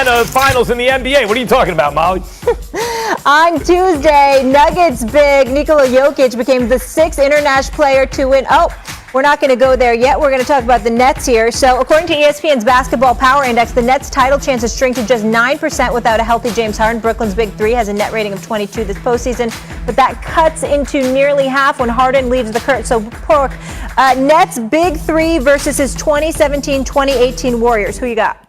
Indiana finals in the NBA. What are you talking about, Molly? On Tuesday, Nuggets big Nikola Jokic became the 6th international player to win. Oh, we're not going to go there yet. We're going to talk about the Nets here. So according to ESPN's Basketball Power Index, the Nets' title chances shrink to just 9% without a healthy James Harden. Brooklyn's Big Three has a net rating of 22 this postseason, but that cuts into nearly half when Harden leaves the court. So Pork, Nets' Big Three versus his 2017-2018 Warriors. Who you got?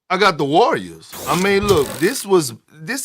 I got the Warriors. I mean, look, this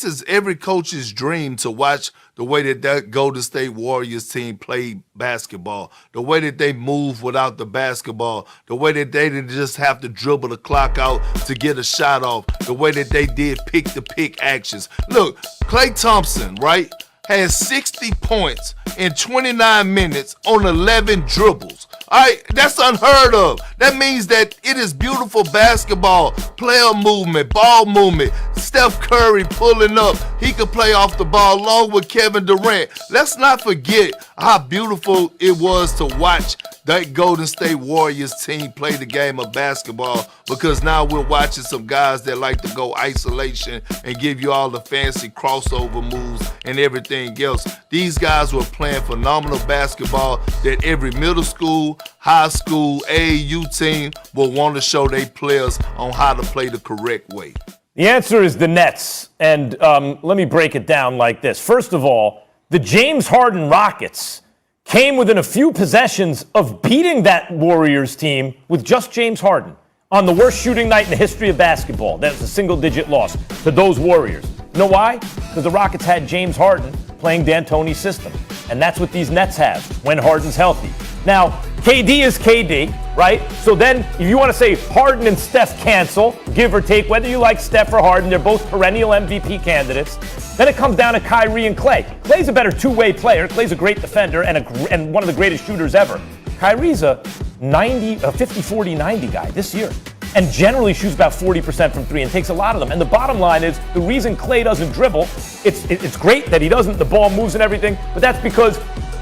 is every coach's dream to watch the way that Golden State Warriors team play basketball, the way that they move without the basketball, the way that they didn't just have to dribble the clock out to get a shot off, the way that they did pick-to-pick actions. Look, Klay Thompson, right, has 60 points in 29 minutes on 11 dribbles. All right, that's unheard of. That means that it is beautiful basketball, player movement, ball movement. Steph Curry pulling up. He could play off the ball along with Kevin Durant. Let's not forget how beautiful it was to watch that Golden State Warriors team play the game of basketball, because now we're watching some guys that like to go isolation and give you all the fancy crossover moves and everything else. These guys were playing phenomenal basketball that every middle school, high school, AAU team will want to show their players on how to play the correct way. The answer is the Nets, and let me break it down like this. First of all, the James Harden Rockets came within a few possessions of beating that Warriors team with just James Harden on the worst shooting night in the history of basketball. That was a single-digit loss to those Warriors. You know why? Because the Rockets had James Harden playing D'Antoni's system, and that's what these Nets have when Harden's healthy. Now, KD is KD, right? So then, if you want to say Harden and Steph cancel, give or take, whether you like Steph or Harden, they're both perennial MVP candidates. Then it comes down to Kyrie and Klay. Klay's a better two-way player. Klay's a great defender and one of the greatest shooters ever. Kyrie's a 50-40-90 guy this year, and generally shoots about 40% from three and takes a lot of them. And the bottom line is, the reason Klay doesn't dribble, it's great that he doesn't, the ball moves and everything, but that's because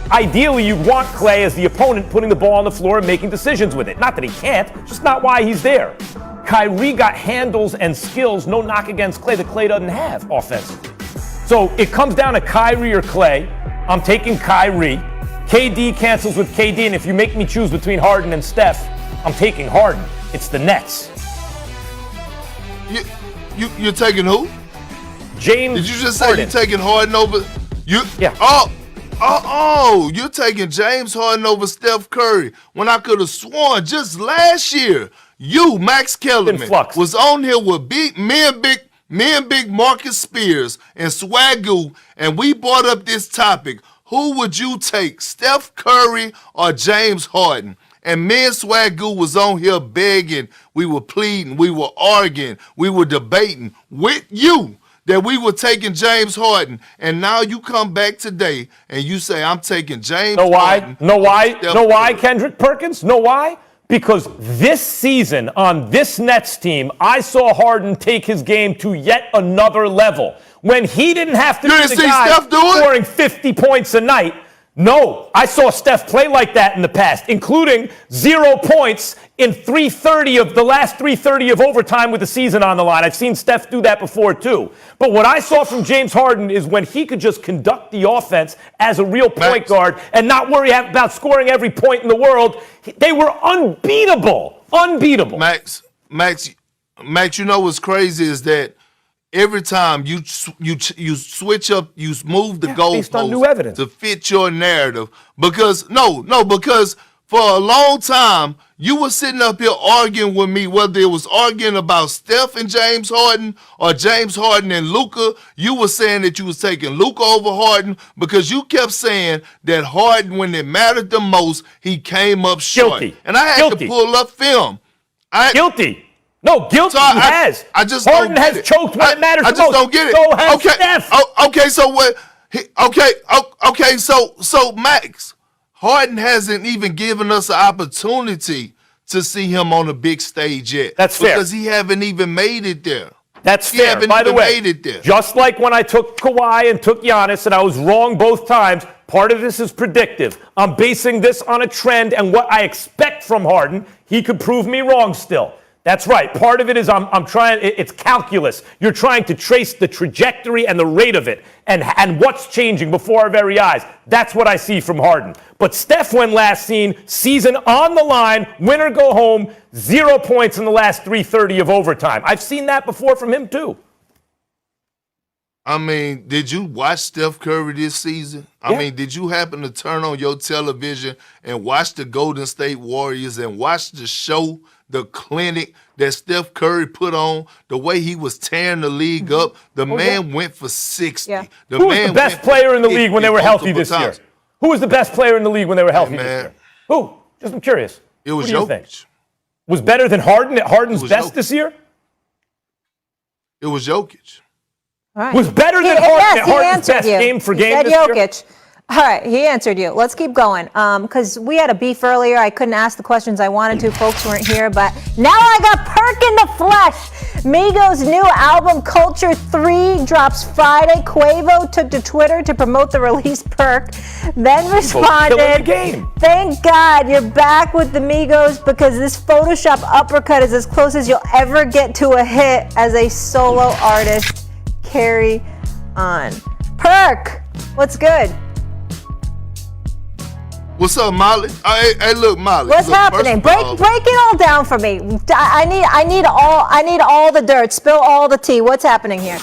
ideally you'd want Klay as the opponent putting the ball on the floor and making decisions with it. Not that he can't, just not why he's there. Kyrie got handles and skills, no knock against Klay, that Klay doesn't have offensively. So it comes down to Kyrie or Klay. I'm taking Kyrie. KD cancels with KD, and if you make me choose between Harden and Steph, I'm taking Harden. It's the Nets. You're taking who? James. Did you just say Harden. you're taking Harden over? Yeah. Oh, you're taking James Harden over Steph Curry, when I could have sworn just last year you, Max Kellerman, was on here with me and Big Marcus Spears and Swagoo, and we brought up this topic. Who would you take, Steph Curry or James Harden? And me and Swagoo was on here begging, we were pleading, we were arguing, we were debating with you that we were taking James Harden. And now you come back today and you say, I'm taking James Harden. Know why, Kendrick Perkins? Know why? Because this season on this Nets team, I saw Harden take his game to yet another level. When he didn't have to be the guy scoring 50 points a night. No, I saw Steph play like that in the past, including 0 points in the last 3:30 of overtime with the season on the line. I've seen Steph do that before too. But what I saw from James Harden is when he could just conduct the offense as a real point guard and not worry about scoring every point in the world. They were unbeatable. Unbeatable. Max, you know what's crazy is that every time you switch up, you move the goalpost to fit your narrative. Because for a long time, you were sitting up here arguing with me, whether it was arguing about Steph and James Harden or James Harden and Luka. You were saying that you was taking Luka over Harden because you kept saying that Harden, when it mattered the most, he came up short. Guilty. And I had to pull up film. Guilty. No, guilty. So he has. I just Harden don't get has it. choked when it matters the most. I just don't get it. So has Steph. Okay. So what? Okay. So Max, Harden hasn't even given us an opportunity to see him on a big stage yet. That's fair. Because he haven't even made it there. That's fair. By the way, just like when I took Kawhi and took Giannis, and I was wrong both times, part of this is predictive. I'm basing this on a trend and what I expect from Harden. He could prove me wrong still. That's right. Part of it is I'm trying. It's calculus. You're trying to trace the trajectory and the rate of it, and what's changing before our very eyes. That's what I see from Harden. But Steph, when last seen, season on the line, win or go home, 0 points in the last 3:30 of overtime. I've seen that before from him too. I mean, did you watch Steph Curry this season? I mean, did you happen to turn on your television and watch the Golden State Warriors and watch the show, the clinic that Steph Curry put on, the way he was tearing the league up? The man went for 60. Yeah. The Who was the best player in the league when they were healthy this year? times. Who was the best player in the league when they were healthy this man. year? Who? Just I'm curious. It was Who do you think? Jokic. Was better than Harden at Harden's was best Jokic. this year? It was Jokic. All right. Was better than Yes, Harden at he Harden's answered best you. game for He game said this year? Jokic. All right, he answered you. Let's keep going. Because we had a beef earlier. I couldn't ask the questions I wanted to. Folks weren't here. But now I got Perk in the flesh. Migos' new album, Culture 3, drops Friday. Quavo took to Twitter to promote the release. Perk then killing the responded, game. "Thank God you're back with the Migos because this Photoshop uppercut is as close as you'll ever get to a hit as a solo artist. Carry on." Perk, what's good? What's up, Molly? Hey, look, Molly. What's look, happening? first of all, Break it all down for me. I need all the dirt. Spill all the tea. What's happening here?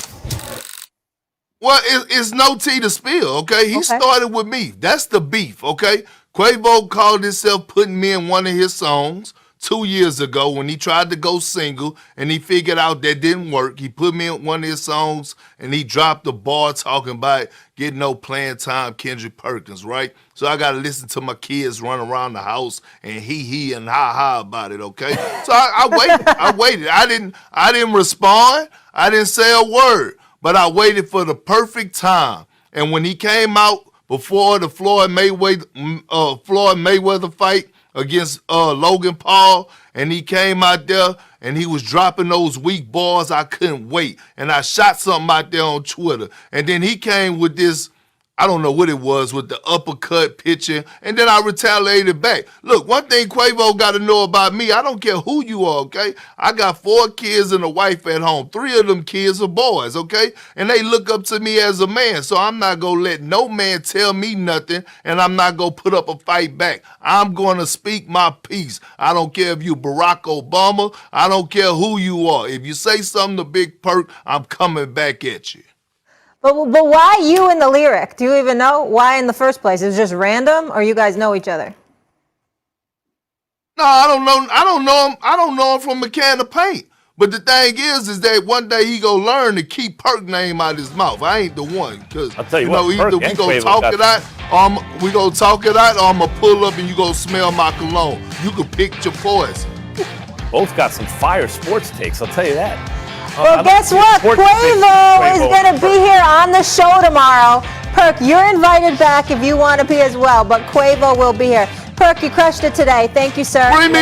Well, it's no tea to spill, okay? He started with me. That's the beef, okay? Quavo called himself putting me in one of his songs 2 years ago when he tried to go single and he figured out that didn't work. He put me in one of his songs and he dropped the bar talking about getting no playing time, Kendrick Perkins, right? So I got to listen to my kids run around the house and he and ha about it, okay? So I waited. I didn't respond. I didn't say a word, but I waited for the perfect time. And when he came out before the Floyd Mayweather fight against Logan Paul, and he came out there and he was dropping those weak balls, I couldn't wait. And I shot something out there on Twitter. And then he came with this, I don't know what it was, with the uppercut pitching, and then I retaliated back. Look, one thing Quavo got to know about me, I don't care who you are, okay? I got 4 kids and a wife at home. 3 of them kids are boys, okay? And they look up to me as a man, so I'm not going to let no man tell me nothing, and I'm not going to put up a fight back. I'm going to speak my piece. I don't care if you Barack Obama. I don't care who you are. If you say something to Big Perk, I'm coming back at you. But why you in the lyric? Do you even know why in the first place? Is it just random, or you guys know each other? No, I don't know. I don't know him. I don't know him from a can of paint. But the thing is that one day he gonna learn to keep Perk name out his mouth. I ain't the one, because I'll tell you what, either Perk we and gonna Quavo talk got it out, or I'm gonna pull up and you gonna smell my cologne. You can pick your poison. Both got some fire sports takes, I'll tell you that. Well, guess what? Quavo is going to be here on the show tomorrow. Perk, you're invited back if you want to be as well, but Quavo will be here. Perk, you crushed it today. Thank you, sir. Bring me